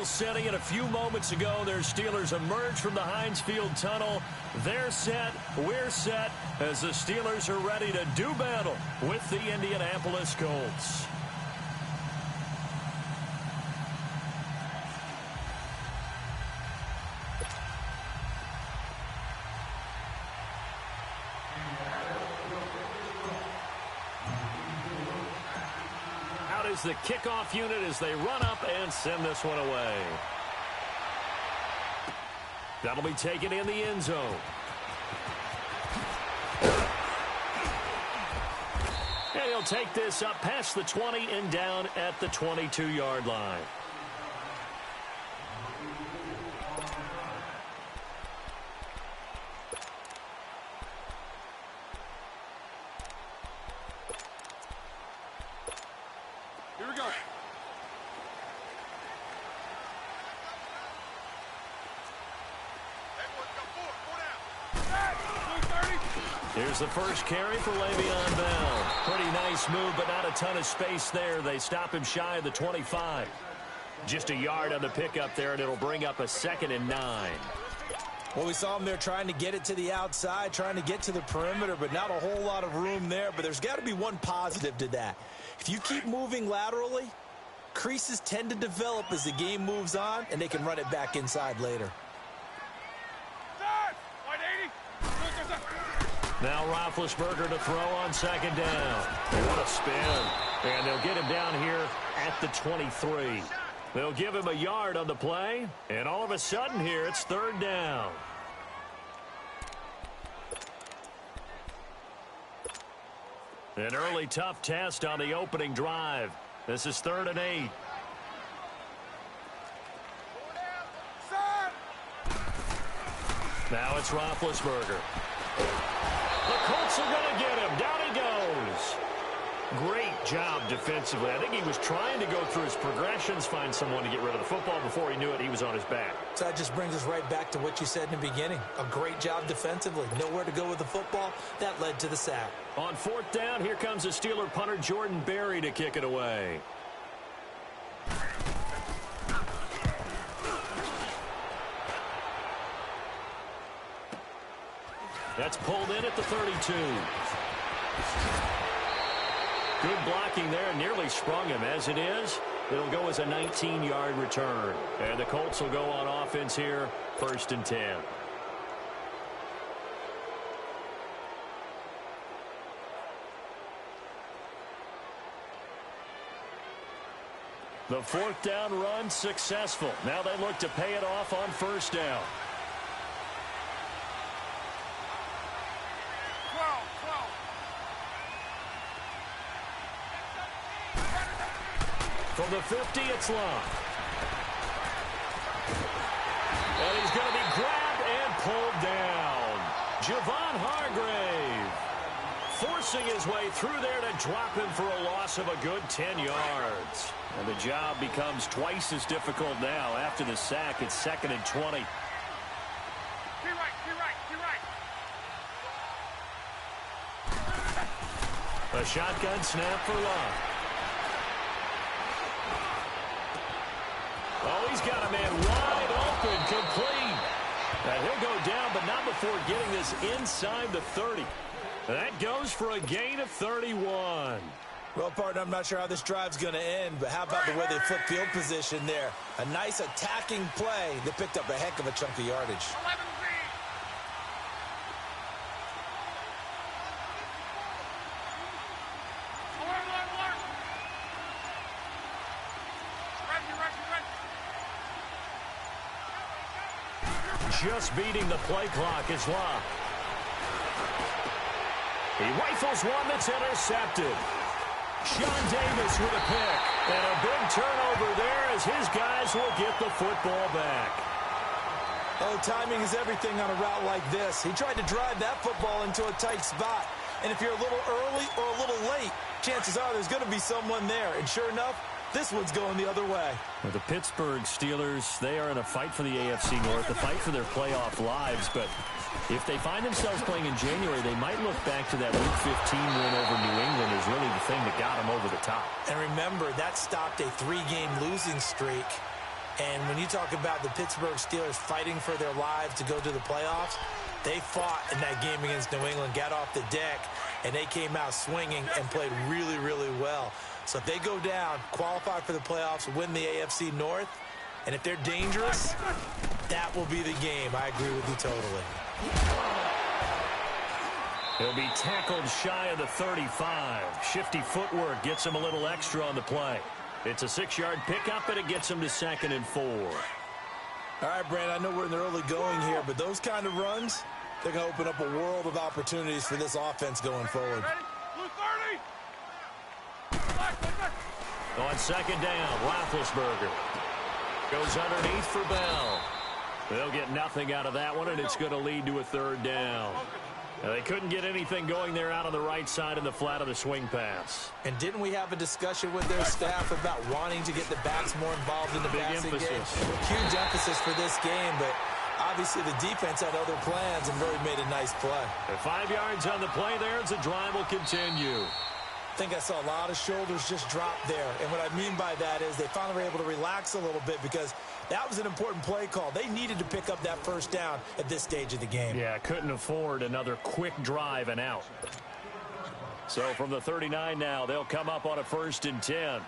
Setting it a few moments ago, their Steelers emerge from the Heinz Field tunnel. They're set, we're set, as the Steelers are ready to do battle with the Indianapolis Colts. Is the kickoff unit as they run up and send this one away. That'll be taken in the end zone. And he'll take this up past the 20 and down at the 22-yard line. Here's the first carry for Le'Veon Bell. Pretty nice move, but not a ton of space there. They stop him shy of the 25. Just a yard on the pickup there, and it'll bring up a 2nd and 9. Well, we saw him there trying to get it to the outside, trying to get to the perimeter, but not a whole lot of room there. But there's got to be one positive to that. If you keep moving laterally, creases tend to develop as the game moves on, and they can run it back inside later. Now Roethlisberger to throw on 2nd down. What a spin. And they'll get him down here at the 23. They'll give him a yard on the play. And all of a sudden here, it's 3rd down. An early tough test on the opening drive. This is 3rd and 8. Now it's Roethlisberger. The Colts are going to get him. Down he goes. Great job defensively. I think he was trying to go through his progressions, find someone to get rid of the football. Before he knew it, he was on his back. So that just brings us right back to what you said in the beginning. A great job defensively. Nowhere to go with the football. That led to the sack. On 4th down, here comes the Steeler punter Jordan Berry to kick it away. That's pulled in at the 32. Good blocking there, nearly sprung him. As it is, it'll go as a 19-yard return. And the Colts will go on offense here, 1st and 10. The 4th down run successful. Now they look to pay it off on 1st down. From the 50, it's Long. And he's going to be grabbed and pulled down. Javon Hargrave forcing his way through there to drop him for a loss of a good 10 yards. And the job becomes twice as difficult now. After the sack, it's 2nd and 20. A shotgun snap for Long. Oh, he's got a man wide open, complete. And he'll go down, but not before getting this inside the 30. That goes for a gain of 31. Well, partner, I'm not sure how this drive's going to end, but how about the way they flip field position there? A nice attacking play that picked up a heck of a chunk of yardage. Just beating the play clock is Locke. He rifles one that's intercepted. Sean Davis with a pick. And a big turnover there as his guys will get the football back. Oh, timing is everything on a route like this. He tried to drive that football into a tight spot. And if you're a little early or a little late, chances are there's going to be someone there. And sure enough, this one's going the other way. Well, the Pittsburgh Steelers, they are in a fight for the AFC North, a fight for their playoff lives. But if they find themselves playing in January, they might look back to that Week 15 win over New England as really the thing that got them over the top. And remember, that stopped a 3-game losing streak. And when you talk about the Pittsburgh Steelers fighting for their lives to go to the playoffs, they fought in that game against New England, got off the deck, and they came out swinging and played really, really well. So if they go down, qualify for the playoffs, win the AFC North, and if they're dangerous, that will be the game. I agree with you totally. He'll be tackled shy of the 35. Shifty footwork gets him a little extra on the play. It's a 6-yard pickup, and it gets him to 2nd and 4. All right, Brandon, I know we're in the early going here, but those kind of runs, they're going to open up a world of opportunities for this offense going forward. Blue 30. On 2nd down, Roethlisberger goes underneath for Bell. They'll get nothing out of that one, and it's going to lead to a 3rd down. They couldn't get anything going there out on the right side in the flat of the swing pass. And didn't we have a discussion with their staff about wanting to get the backs more involved in the passing game? Huge emphasis for this game, but obviously the defense had other plans and really made a nice play. And 5 yards on the play there as the drive will continue. I think I saw a lot of shoulders just drop there. And what I mean by that is they finally were able to relax a little bit because that was an important play call. They needed to pick up that 1st down at this stage of the game. Yeah, couldn't afford another quick drive and out. So from the 39 now, they'll come up on a 1st and 10.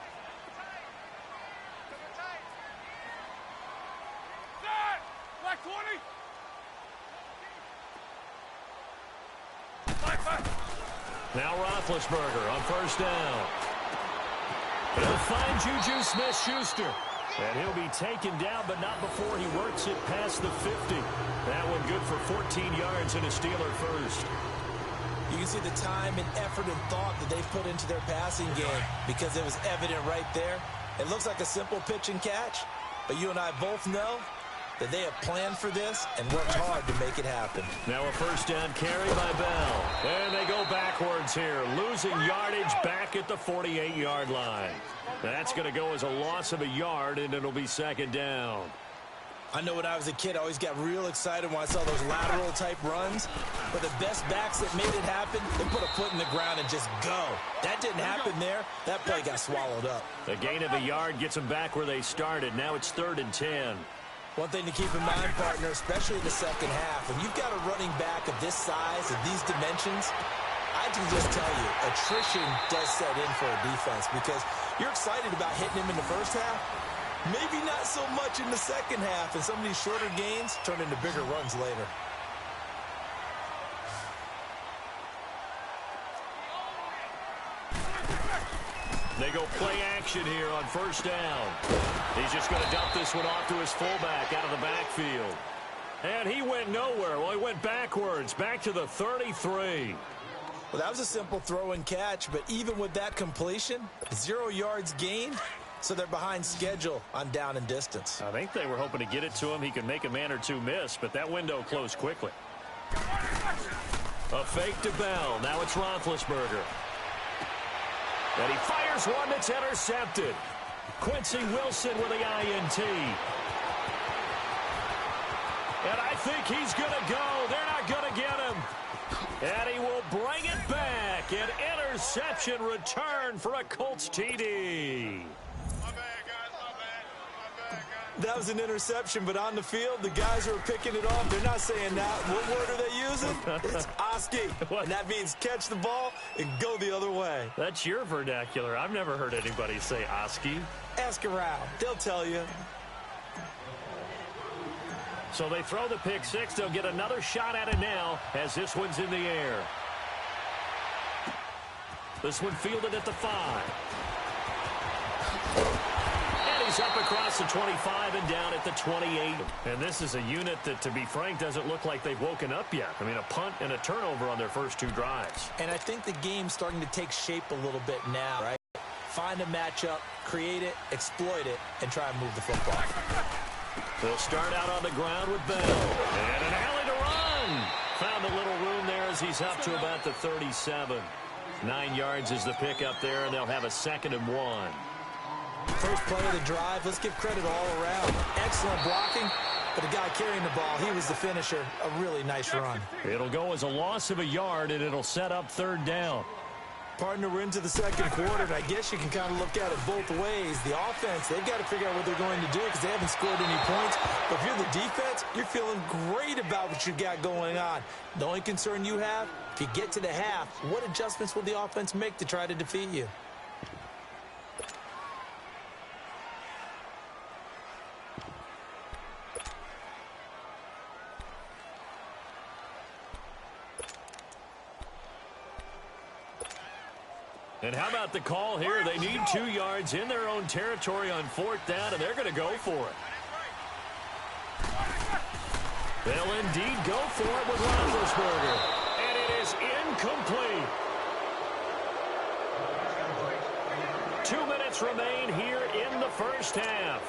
Black 20. Now Roethlisberger on 1st down. He'll find Juju Smith-Schuster. And he'll be taken down, but not before he works it past the 50. That one good for 14 yards and a Steeler first. You can see the time and effort and thought that they've put into their passing game because it was evident right there. It looks like a simple pitch and catch, but you and I both know that they have planned for this and worked hard to make it happen. Now a 1st down carry by Bell. And they go backwards here, losing yardage back at the 48-yard line. That's going to go as a loss of a yard, and it'll be 2nd down. I know when I was a kid, I always got real excited when I saw those lateral-type runs. But the best backs that made it happen, they put a foot in the ground and just go. That didn't happen there. That play got swallowed up. The gain of a yard gets them back where they started. Now it's 3rd and 10. One thing to keep in mind, partner, especially in the second half, when you've got a running back of this size, of these dimensions, I can just tell you, attrition does set in for a defense because you're excited about hitting him in the first half. Maybe not so much in the second half, and some of these shorter gains turn into bigger runs later. They go play action here on 1st down. He's just going to dump this one off to his fullback out of the backfield. And he went nowhere. Well, he went backwards, back to the 33. Well, that was a simple throw and catch, but even with that completion, 0 yards gained, so they're behind schedule on down and distance. I think they were hoping to get it to him. He could make a man or two miss, but that window closed quickly. A fake to Bell. Now it's Roethlisberger. And he fires one that's intercepted. Quincy Wilson with the INT. And I think he's going to go. They're not going to get him. And he will bring it back. An interception return for a Colts TD. That was an interception, but on the field, the guys who are picking it off, they're not saying that. What word are they using? It's Oski. And that means catch the ball and go the other way. That's your vernacular. I've never heard anybody say Oski. Ask around. They'll tell you. So they throw the pick six. They'll get another shot at it now as this one's in the air. This one fielded at the 5. He's up across the 25 and down at the 28. And this is a unit that, to be frank, doesn't look like they've woken up yet. I mean, a punt and a turnover on their first 2 drives. And I think the game's starting to take shape a little bit now, right? Find a matchup, create it, exploit it, and try and move the football. They'll start out on the ground with Bell. And an alley to run. Found a little room there as he's up to about the 37. 9 yards is the pickup there, and they'll have a 2nd and 1. First play of the drive, let's give credit all around. Excellent blocking, but the guy carrying the ball, he was the finisher. A really nice run. It'll go as a loss of a yard, and it'll set up 3rd down. Partner, we're into the second quarter, and I guess you can kind of look at it both ways. The offense, they've got to figure out what they're going to do because they haven't scored any points. But if you're the defense, you're feeling great about what you got going on. The only concern you have, if you get to the half, what adjustments will the offense make to try to defeat you? And how about the call here? They need 2 yards in their own territory on 4th down, and they're going to go for it. They'll indeed go for it with Roethlisberger. And it is incomplete. 2 minutes remain here in the first half.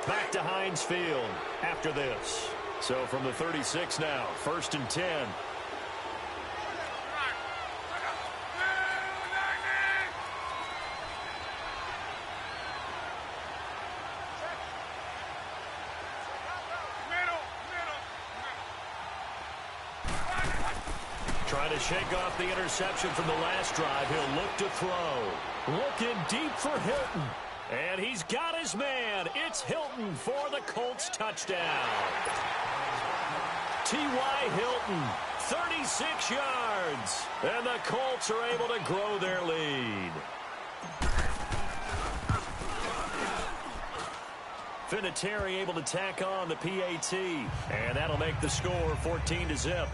Back to Heinz Field after this. So from the 36 now, 1st and 10. Trying to shake off the interception from the last drive. He'll look to throw. Looking deep for Hilton. And he's got his man. It's Hilton for the Colts touchdown. T.Y. Hilton, 36 yards. And the Colts are able to grow their lead. Vinatieri able to tack on the PAT. And that'll make the score 14-0.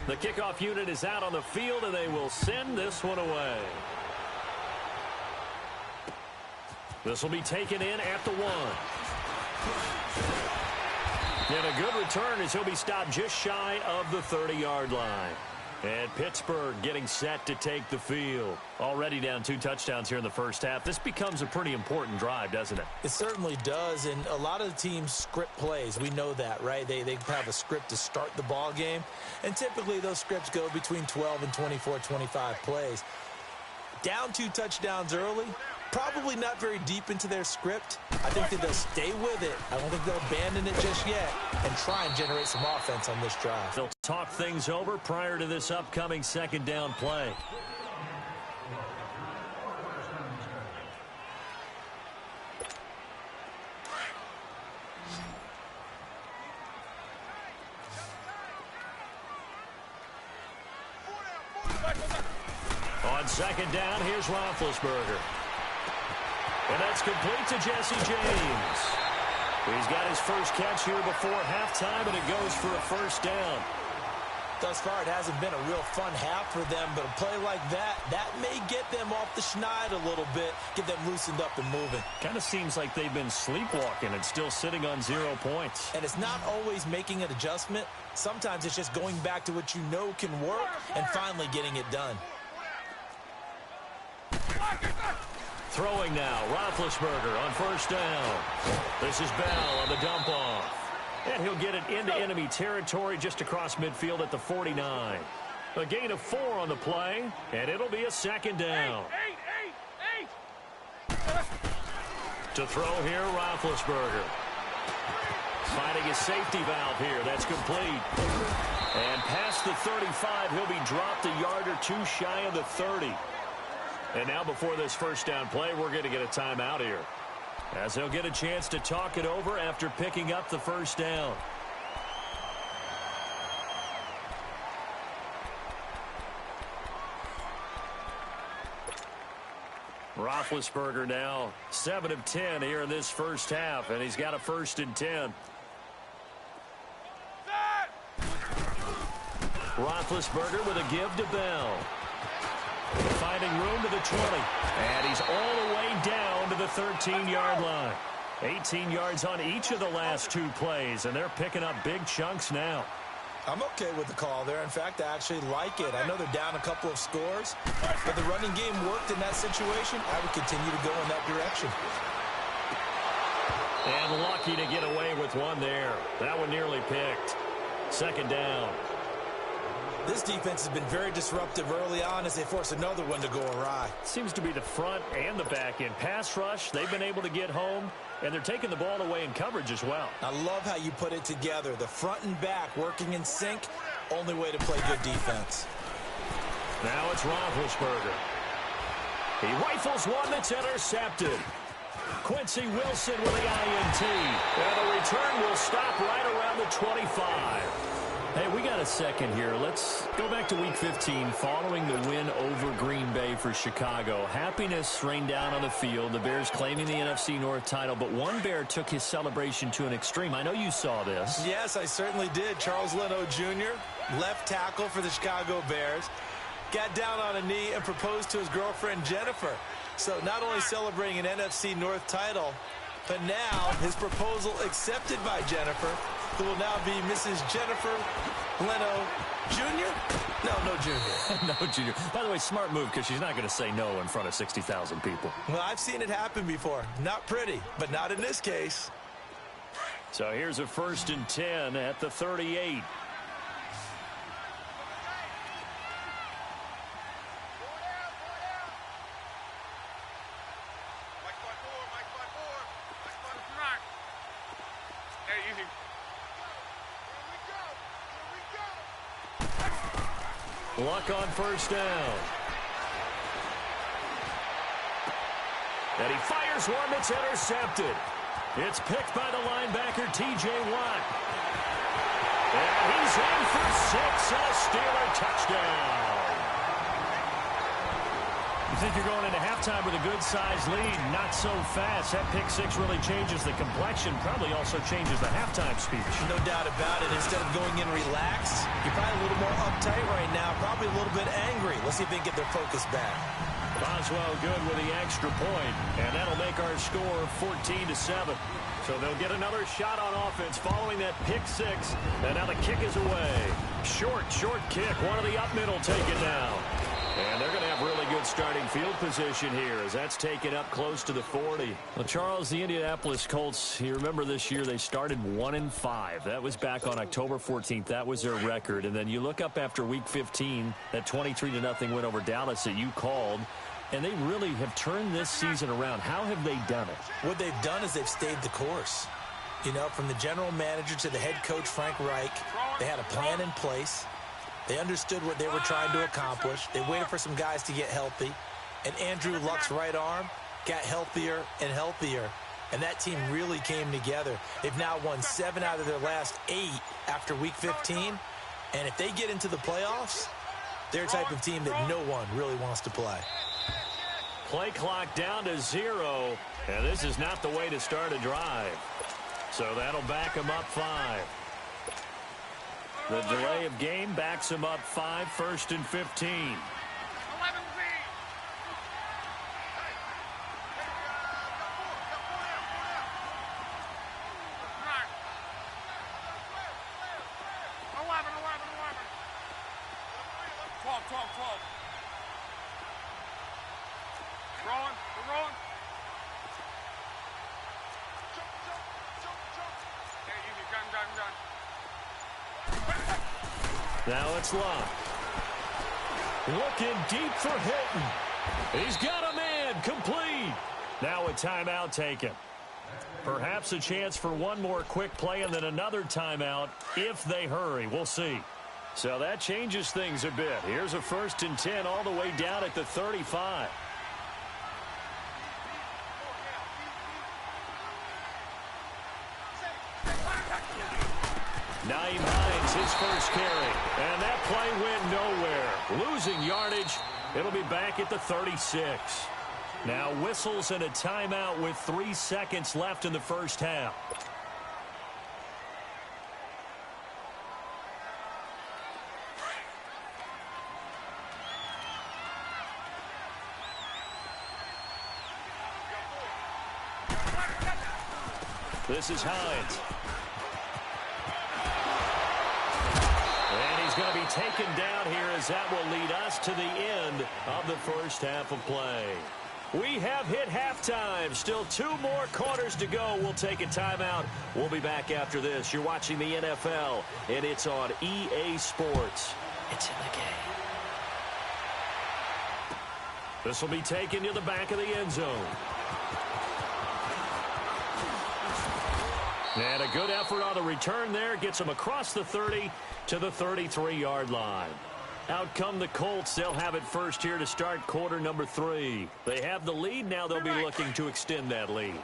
The kickoff unit is out on the field, and they will send this one away. This will be taken in at the 1. And a good return as he'll be stopped just shy of the 30-yard line. And Pittsburgh getting set to take the field. Already down 2 touchdowns here in the first half. This becomes a pretty important drive, doesn't it? It certainly does, and a lot of the teams script plays. We know that, right? They have a script to start the ball game, and typically those scripts go between 12 and 24, 25 plays. Down 2 touchdowns early, probably not very deep into their script. I think that they'll stay with it. I don't think they'll abandon it just yet and try and generate some offense on this drive. They'll talk things over prior to this upcoming 2nd down play. On 2nd down, here's Roethlisberger. And that's complete to Jesse James. He's got his first catch here before halftime, and it goes for a 1st down. Thus far, it hasn't been a real fun half for them, but a play like that may get them off the schneid a little bit, get them loosened up and moving. Kind of seems like they've been sleepwalking and still sitting on 0 points. And it's not always making an adjustment. Sometimes it's just going back to what you know can work and finally getting it done. Throwing now, Roethlisberger on 1st down. This is Bell on the dump off. And he'll get it into enemy territory just across midfield at the 49. A gain of 4 on the play, and it'll be a 2nd down. To throw here, Roethlisberger. Finding his safety valve here. That's complete. And past the 35, he'll be dropped a yard or 2 shy of the 30. And now before this 1st down play, we're going to get a timeout here, as they'll get a chance to talk it over after picking up the 1st down. Roethlisberger now 7 of 10 here in this first half, and he's got a 1st and 10. Roethlisberger with a give to Bell. Finding room to the 20. And he's all the way down to the 13-yard line. 18 yards on each of the last 2 plays, and they're picking up big chunks now. I'm okay with the call there. In fact, I actually like it. I know they're down a couple of scores, but the running game worked in that situation. I would continue to go in that direction. And lucky to get away with one there. That one nearly picked. 2nd down. This defense has been very disruptive early on as they force another one to go awry. Seems to be the front and the back end. Pass rush, they've been able to get home, and they're taking the ball away in coverage as well. I love how you put it together. The front and back working in sync. Only way to play good defense. Now it's Roethlisberger. He rifles one that's intercepted. Quincy Wilson with the INT. And the return will stop right around the 25. Hey, we got a second here. Let's go back to Week 15 following the win over Green Bay for Chicago. Happiness rained down on the field. The Bears claiming the NFC North title, but one Bear took his celebration to an extreme. I know you saw this. Yes, I certainly did. Charles Leno Jr., left tackle for the Chicago Bears, got down on a knee and proposed to his girlfriend Jennifer. So not only celebrating an NFC North title, but now his proposal accepted by Jennifer, who will now be Mrs. Jennifer Leno Jr.? No Jr. No, Junior. By the way, smart move because she's not going to say no in front of 60,000 people. Well, I've seen it happen before. Not pretty, but not in this case. So here's a 1st and 10 at the 38. Luck on 1st down. And he fires one that's intercepted. It's picked by the linebacker, T.J. Watt. And he's in for 6 and a Steeler touchdown. You think you're going into halftime with a good-sized lead, not so fast. That pick six really changes the complexion, probably also changes the halftime speech. No doubt about it. Instead of going in relaxed, you're probably a little more uptight right now, probably a little bit angry. Let's see if they can get their focus back. Boswell good with the extra point, and that'll make our score 14-7. So they'll get another shot on offense following that pick six, and now the kick is away. Short kick. One of the up middle taken down. And they're going to have really good starting field position here as that's taken up close to the 40. Well, Charles, the Indianapolis Colts, you remember this year they started 1-5. That was back on October 14th. That was their record. And then you look up after Week 15, that 23-0 win over Dallas that you called, and they really have turned this season around. How have they done it? What they've done is they've stayed the course. You know, from the general manager to the head coach, Frank Reich, they had a plan in place. They understood what they were trying to accomplish. They waited for some guys to get healthy. And Andrew Luck's right arm got healthier and healthier. And that team really came together. They've now won 7 out of their last 8 after Week 15. And if they get into the playoffs, they're a type of team that no one really wants to play. Play clock down to 0. And this is not the way to start a drive. So that'll back them up 5. The delay of game backs him up 5, 1st and 15. 11 12. We're rolling. Hey, easy, gun. Now it's Luck. Looking deep for Hilton. He's got a man, complete. Now a timeout taken. Perhaps a chance for one more quick play and then another timeout if they hurry. We'll see. So that changes things a bit. Here's a 1st and 10 all the way down at the 35. Nyheim Hines, his first carry. And that play went nowhere. Losing yardage. It'll be back at the 36. Now whistles and a timeout with 3 seconds left in the first half. This is Hines. And he's going to be taken down here as that will lead us to the end of the first half of play. We have hit halftime. Still 2 more quarters to go. We'll take a timeout. We'll be back after this. You're watching the NFL, and it's on EA Sports. It's in the game. This will be taken to the back of the end zone. And a good effort on the return there. Gets them across the 30 to the 33-yard line. Out come the Colts. They'll have it first here to start quarter number 3. They have the lead. Now they'll be looking to extend that lead.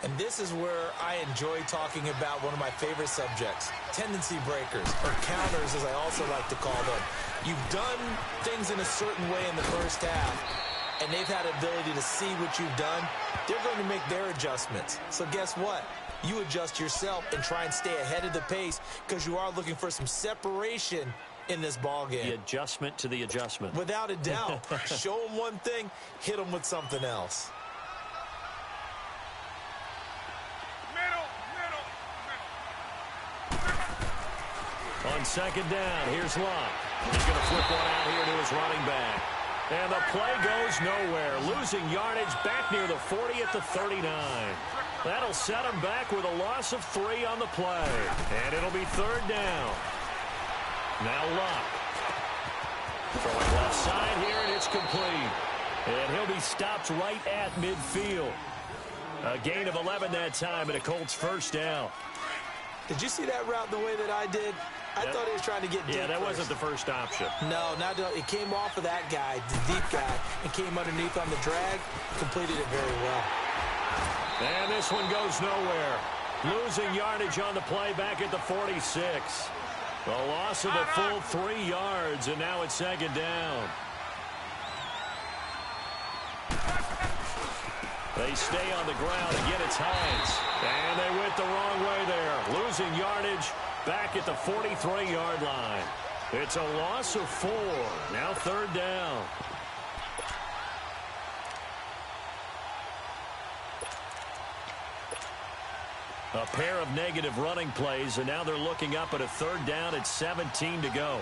And this is where I enjoy talking about one of my favorite subjects, tendency breakers, or counters as I also like to call them. You've done things in a certain way in the first half, and they've had the ability to see what you've done. They're going to make their adjustments. So guess what? You adjust yourself and try and stay ahead of the pace because you are looking for some separation in this ball game. The adjustment to the adjustment. Without a doubt. Show them one thing, hit them with something else. On second down, here's Locke. He's going to flip one out here to his running back. And the play goes nowhere. Losing yardage back near the 40 at the 39. That'll set him back with a loss of 3 on the play. And it'll be third down. Now Locke. Throwing left side here, and it's complete. And he'll be stopped right at midfield. A gain of 11 that time, and a Colts first down. Did you see that route the way that I did? I thought he was trying to get deep. Yeah, that first. wasn't the first option. No, it came off of that guy, the deep guy, and came underneath on the drag. Completed it very well. And this one goes nowhere. Losing yardage on the play back at the 46. A loss of a full 3 yards, and now it's second down. They stay on the ground. Again, it's Hines. And they went the wrong way there. Losing yardage back at the 43-yard line. It's a loss of 4. Now third down. A pair of negative running plays, and now they're looking up at a third down at 17 to go.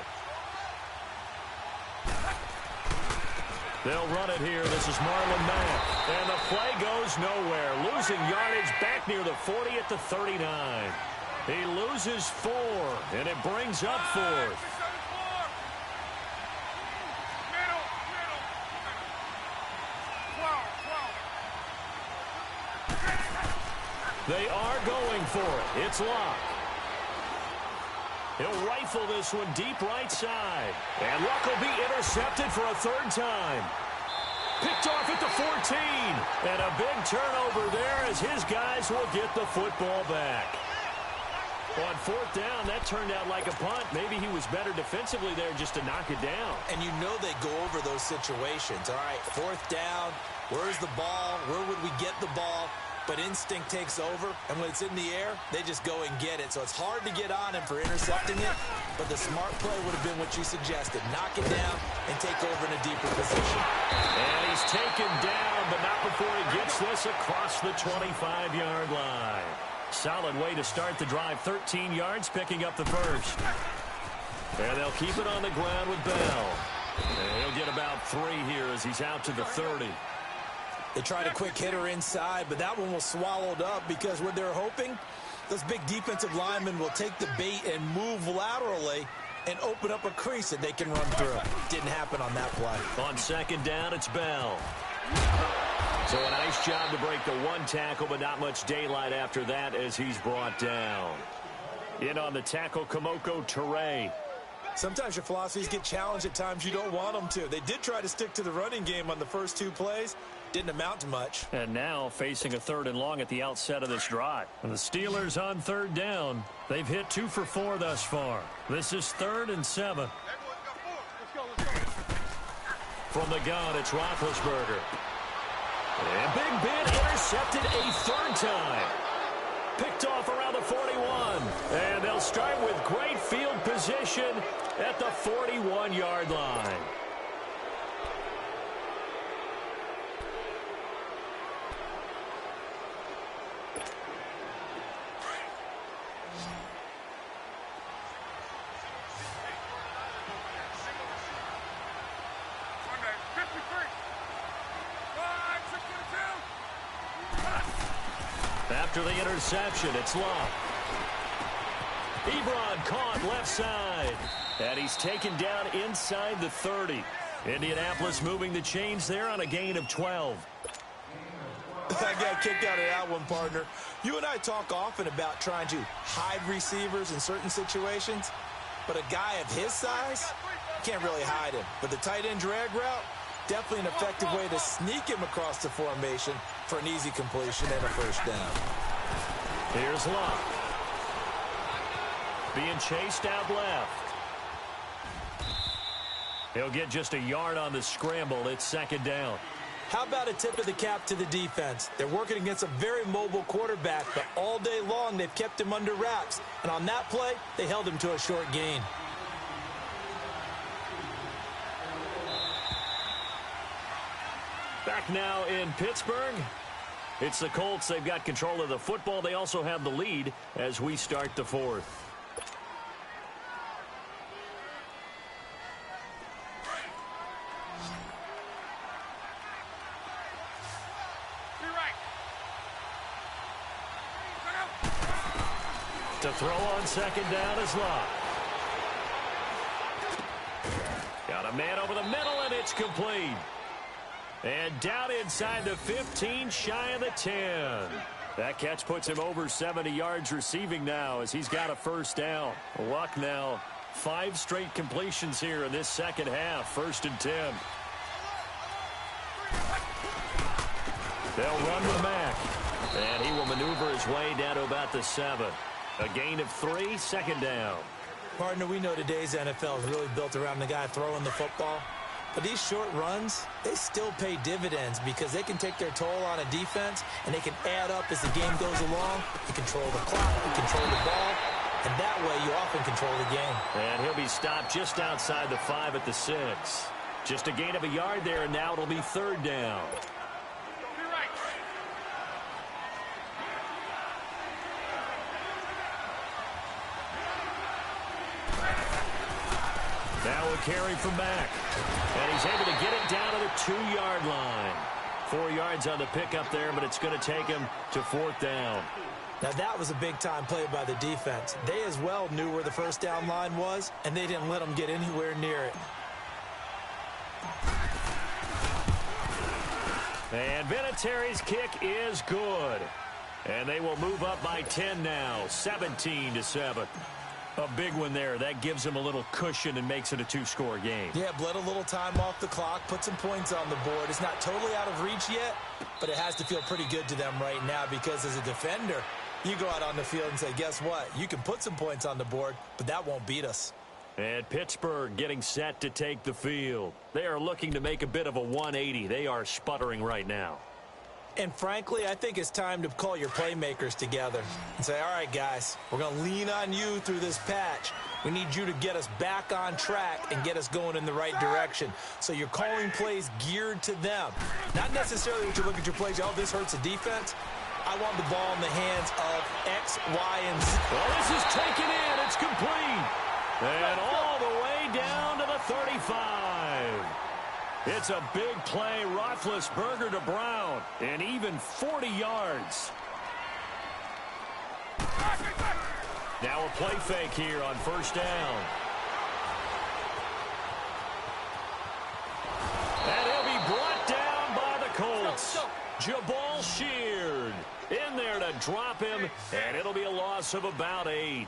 They'll run it here. This is Marlon Mack. And the play goes nowhere. Losing yardage back near the 40 at the 39. He loses 4, and it brings up 4th. They are going for it. It's Locke. He'll rifle this one deep right side. And Luck will be intercepted for a third time. Picked off at the 14. And a big turnover there as his guys will get the football back. On fourth down, that turned out like a punt. Maybe he was better defensively there just to knock it down. And you know they go over those situations. All right, fourth down. Where's the ball? Where would we get the ball? But instinct takes over, and when it's in the air, they just go and get it. So it's hard to get on him for intercepting it, but the smart play would have been what you suggested. Knock it down and take over in a deeper position. And he's taken down, but not before he gets this across the 25-yard line. Solid way to start the drive. 13 yards, picking up the first. And they'll keep it on the ground with Bell. And he'll get about 3 here as he's out to the 30. They tried a quick hitter inside, but that one was swallowed up because what they're hoping, those big defensive linemen will take the bait and move laterally and open up a crease that they can run through. Didn't happen on that play. On second down, it's Bell. So a nice job to break the 1 tackle, but not much daylight after that as he's brought down. In on the tackle, Kamoko Toure. Sometimes your philosophies get challenged at times you don't want them to. They did try to stick to the running game on the first 2 plays. Didn't amount to much. And now facing a 3rd and long at the outset of this drive. And the Steelers on third down. They've hit 2 for 4 thus far. This is 3rd and 7. From the gun, it's Roethlisberger. And Big Ben intercepted a 3rd time. Picked off around the 41. And they'll start with great field position at the 41-yard line. After the interception, it's Locke. Ebron caught left side. And he's taken down inside the 30. Indianapolis moving the chains there on a gain of 12. I got kicked out of that one, partner. You and I talk often about trying to hide receivers in certain situations, but a guy of his size, you can't really hide him. But the tight end drag route, definitely an effective way to sneak him across the formation for an easy completion and a first down. Here's Luck. Being chased out left. He'll get just a yard on the scramble. It's second down. How about a tip of the cap to the defense? They're working against a very mobile quarterback, but all day long they've kept him under wraps. And on that play, they held him to a short gain. Back now in Pittsburgh. It's the Colts. They've got control of the football. They also have the lead as we start the fourth. To throw on second down is Luck. Got a man over the middle, and it's complete. And down inside the 15, shy of the 10. That catch puts him over 70 yards receiving now as he's got a first down. Luck now 5 straight completions here in this second half. 1st and 10. They'll run with Mack. And he will maneuver his way down to about the 7. A gain of 3, second down. Partner, we know today's NFL is really built around the guy throwing the football. But these short runs, they still pay dividends because they can take their toll on a defense and they can add up as the game goes along. You control the clock, you control the ball, and that way you often control the game. And he'll be stopped just outside the 5 at the 6. Just a gain of a yard there, and now it'll be 3rd down. Now a carry from Mack. And he's able to get it down to the 2-yard line. 4 yards on the pickup there, but it's going to take him to 4th down. Now that was a big-time play by the defense. They as well knew where the first down line was, and they didn't let them get anywhere near it. And Vinatieri's kick is good. And they will move up by 10 now, 17-7. A big one there. That gives them a little cushion and makes it a 2-score game. Yeah, bled a little time off the clock, put some points on the board. It's not totally out of reach yet, but it has to feel pretty good to them right now because as a defender, you go out on the field and say, guess what? You can put some points on the board, but that won't beat us. And Pittsburgh getting set to take the field. They are looking to make a bit of a 180. They are sputtering right now. And frankly, I think it's time to call your playmakers together and say, all right, guys, we're going to lean on you through this patch. We need you to get us back on track and get us going in the right direction. So you're calling plays geared to them. Not necessarily that you look at your plays, oh, this hurts the defense. I want the ball in the hands of X, Y, and Z. Well, this is taken in. It's complete. And all the way down to the 35. It's a big play. Roethlisberger to Brown. And even 40 yards. Now a play fake here on 1st down. And he'll be brought down by the Colts. Jabal Sheard in there to drop him. And it'll be a loss of about 8.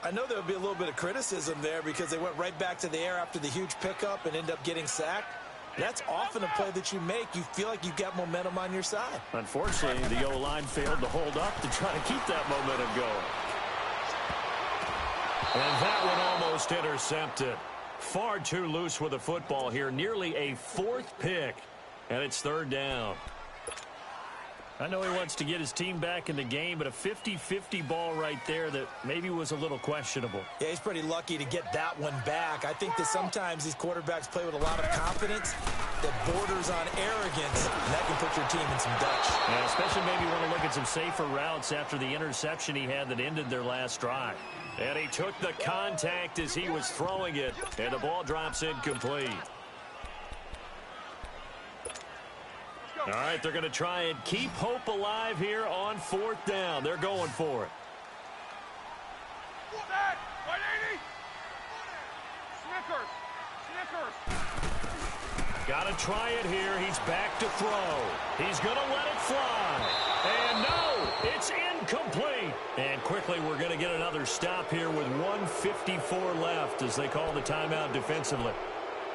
I know there'll be a little bit of criticism there because they went right back to the air after the huge pickup and end up getting sacked. That's often a play that you make. You feel like you've got momentum on your side. Unfortunately, the O-line failed to hold up to try to keep that momentum going. And that one almost intercepted. Far too loose with the football here. Nearly a 4th pick. And it's 3rd down. I know he wants to get his team back in the game, but a 50-50 ball right there that maybe was a little questionable. Yeah, he's pretty lucky to get that one back. I think that sometimes these quarterbacks play with a lot of confidence that borders on arrogance, and that can put your team in some Dutch. Yeah, especially maybe want to look at some safer routes after the interception he had that ended their last drive. And he took the contact as he was throwing it, and the ball drops incomplete. All right, they're going to try and keep hope alive here on 4th down. They're going for it. Got to try it here. He's back to throw. He's going to let it fly. And no, it's incomplete. And quickly we're going to get another stop here with 1:54 left as they call the timeout defensively.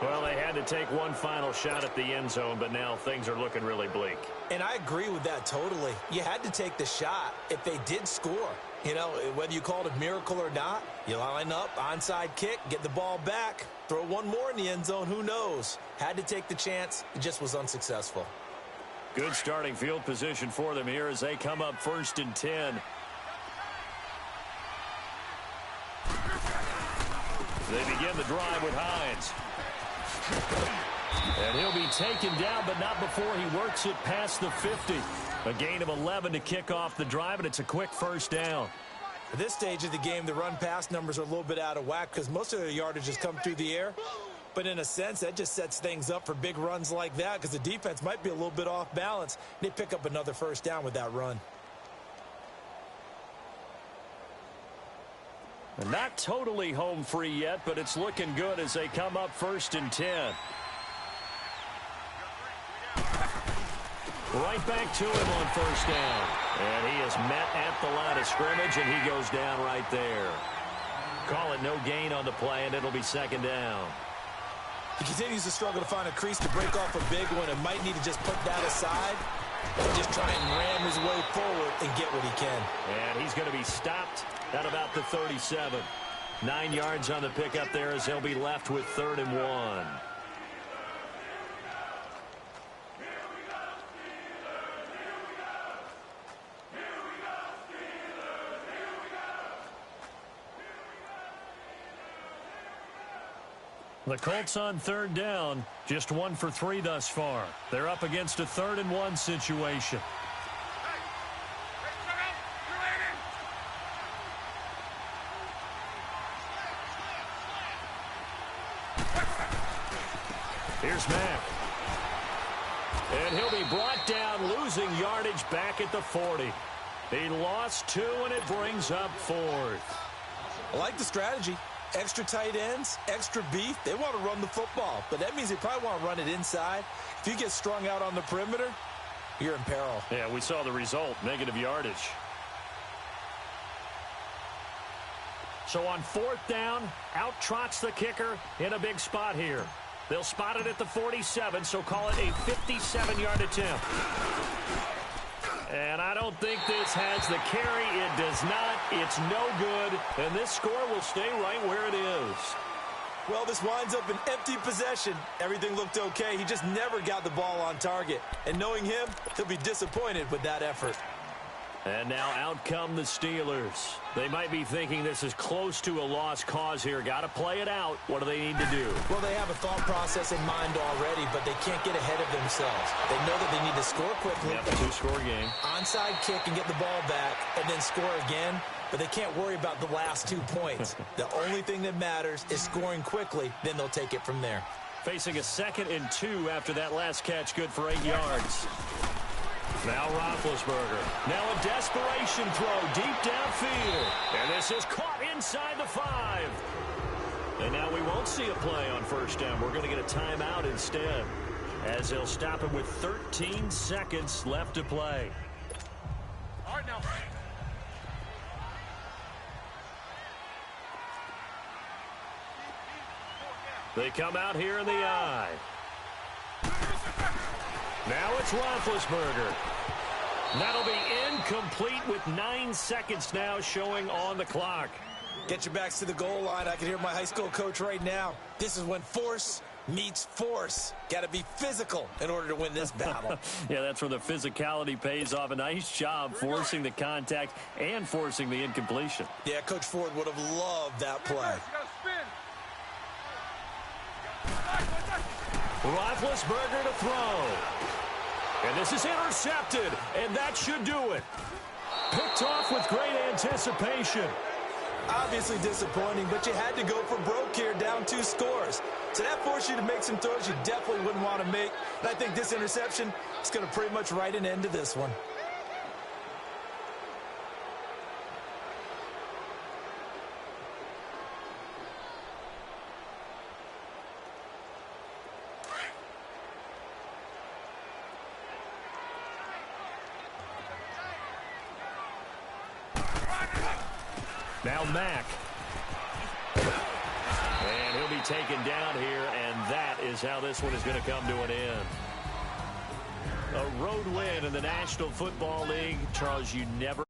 Well, they had to take one final shot at the end zone, but now things are looking really bleak. And I agree with that totally. You had to take the shot if they did score. You know, whether you call it a miracle or not, you line up, onside kick, get the ball back, throw one more in the end zone, who knows? Had to take the chance. It just was unsuccessful. Good starting field position for them here as they come up 1st and 10. They begin the drive with Hines. And he'll be taken down, but not before he works it past the 50. A gain of 11 to kick off the drive, and it's a quick first down. At this stage of the game, the run-pass numbers are a little bit out of whack because most of their yardage has come through the air. But in a sense, that just sets things up for big runs like that because the defense might be a little bit off balance. They pick up another first down with that run. Not totally home free yet, but it's looking good as they come up 1st and 10. Right back to him on first down. And he is met at the line of scrimmage, and he goes down right there. Call it no gain on the play, and it'll be 2nd down. He continues to struggle to find a crease to break off a big one and might need to just put that aside and just try and ram his way forward and get what he can. And he's going to be stopped at about the 37. 9 yards on the pickup there as they'll be left with 3rd and 1. The Colts on 3rd down, just 1 for 3 thus far. They're up against a 3rd and 1 situation. Here's Mack. And he'll be brought down, losing yardage back at the 40. He lost 2, and it brings up 4th. I like the strategy. Extra tight ends, extra beef. They want to run the football, but that means they probably want to run it inside. If you get strung out on the perimeter, you're in peril. Yeah, we saw the result, negative yardage. So on 4th down, out trots the kicker in a big spot here. They'll spot it at the 47, so call it a 57-yard attempt. And I don't think this has the carry. It does not. It's no good. And this score will stay right where it is. Well, this winds up an empty possession. Everything looked okay. He just never got the ball on target. And knowing him, he'll be disappointed with that effort. And now out come the Steelers. They might be thinking this is close to a lost cause here. Got to play it out. What do they need to do? Well, they have a thought process in mind already, but they can't get ahead of themselves. They know that they need to score quickly. Yep, 2-score game. Onside kick and get the ball back and then score again, but they can't worry about the last 2 points. The only thing that matters is scoring quickly, then they'll take it from there. Facing a 2nd and 2 after that last catch, good for 8 yards. Now Roethlisberger. Now a desperation throw deep downfield. And this is caught inside the 5. And now we won't see a play on first down. We're going to get a timeout instead, as they'll stop him with 13 seconds left to play. All right, now. They come out here in the eye. Now it's Roethlisberger. That'll be incomplete with 9 seconds now showing on the clock. Get your backs to the goal line. I can hear my high school coach right now. This is when force meets force. Got to be physical in order to win this battle. Yeah, that's where the physicality pays off. A nice job forcing the contact and forcing the incompletion. Yeah, Coach Ford would have loved that play. You gotta spin. Roethlisberger to throw. And this is intercepted, and that should do it. Picked off with great anticipation. Obviously disappointing, but you had to go for broke here, down 2 scores. So that forced you to make some throws you definitely wouldn't want to make. And I think this interception is going to pretty much write an end to this one. Now Mack. And he'll be taken down here, and that is how this one is going to come to an end. A road win in the National Football League. Charles, you never